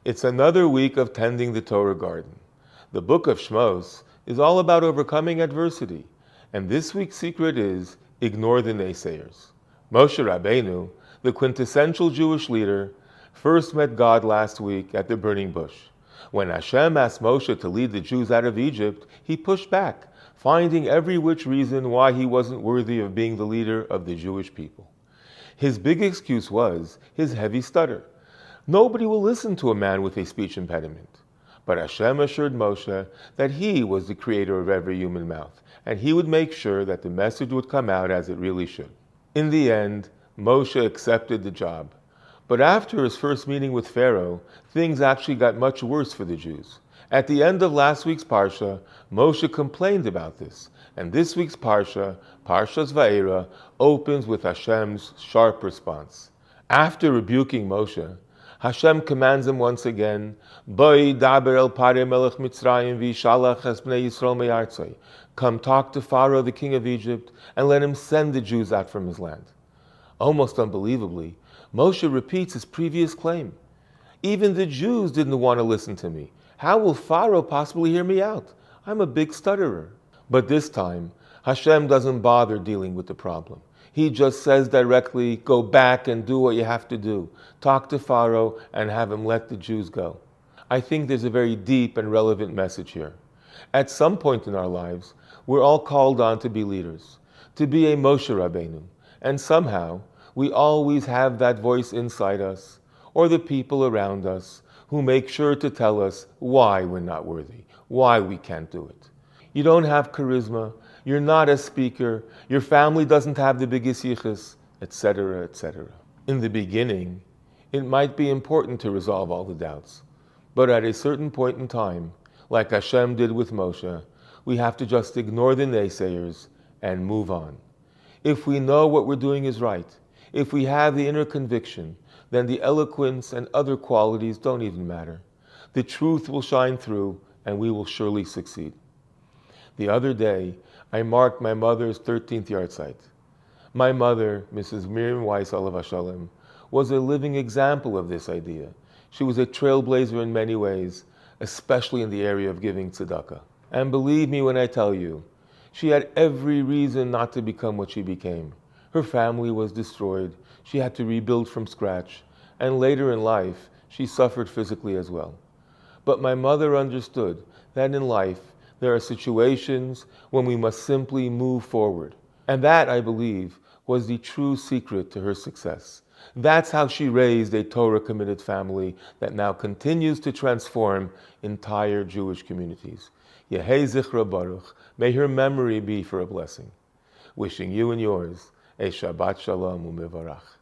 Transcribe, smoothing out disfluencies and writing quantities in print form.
It's another week of tending the Torah garden. The book of Shmos is all about overcoming adversity, and this week's secret is ignore the naysayers. Moshe Rabenu, the quintessential Jewish leader, first met God last week at the burning bush. When Hashem asked Moshe to lead the Jews out of Egypt, he pushed back, finding every which reason why he wasn't worthy of being the leader of the Jewish people. His big excuse was his heavy stutter. Nobody will listen to a man with a speech impediment. But Hashem assured Moshe that he was the creator of every human mouth, and he would make sure that the message would come out as it really should. In the end, Moshe accepted the job. But after his first meeting with Pharaoh, things actually got much worse for the Jews. At the end of last week's Parsha, Moshe complained about this, and this week's Parsha, Parshas Va'era, opens with Hashem's sharp response. After rebuking Moshe, Hashem commands him once again, "Boi daber el pare melech Mitzrayim v'yishalach es bnei Yisrael me'artzoi." Come talk to Pharaoh, the king of Egypt, and let him send the Jews out from his land. Almost unbelievably, Moshe repeats his previous claim. Even the Jews didn't want to listen to me. How will Pharaoh possibly hear me out? I'm a big stutterer. But this time, Hashem doesn't bother dealing with the problem. He just says directly, go back and do what you have to do. Talk to Pharaoh and have him let the Jews go. I think there's a very deep and relevant message here. At some point in our lives, we're all called on to be leaders, to be a Moshe Rabenu. And somehow, we always have that voice inside us, or the people around us, who make sure to tell us why we're not worthy, why we can't do it. You don't have charisma, you're not a speaker, your family doesn't have the biggest yichus, etc., etc. In the beginning, it might be important to resolve all the doubts, but at a certain point in time, like Hashem did with Moshe, we have to just ignore the naysayers and move on. If we know what we're doing is right, if we have the inner conviction, then the eloquence and other qualities don't even matter. The truth will shine through and we will surely succeed. The other day, I marked my mother's 13th yahrzeit. My mother, Mrs. Miriam Weiss, Olav Hashalom, was a living example of this idea. She was a trailblazer in many ways, especially in the area of giving tzedakah. And believe me when I tell you, she had every reason not to become what she became. Her family was destroyed, she had to rebuild from scratch, and later in life, she suffered physically as well. But my mother understood that in life, there are situations when we must simply move forward. And that, I believe, was the true secret to her success. That's how she raised a Torah-committed family that now continues to transform entire Jewish communities. Yehei Zichra Baruch, may her memory be for a blessing. Wishing you and yours a Shabbat Shalom u'Mevarach.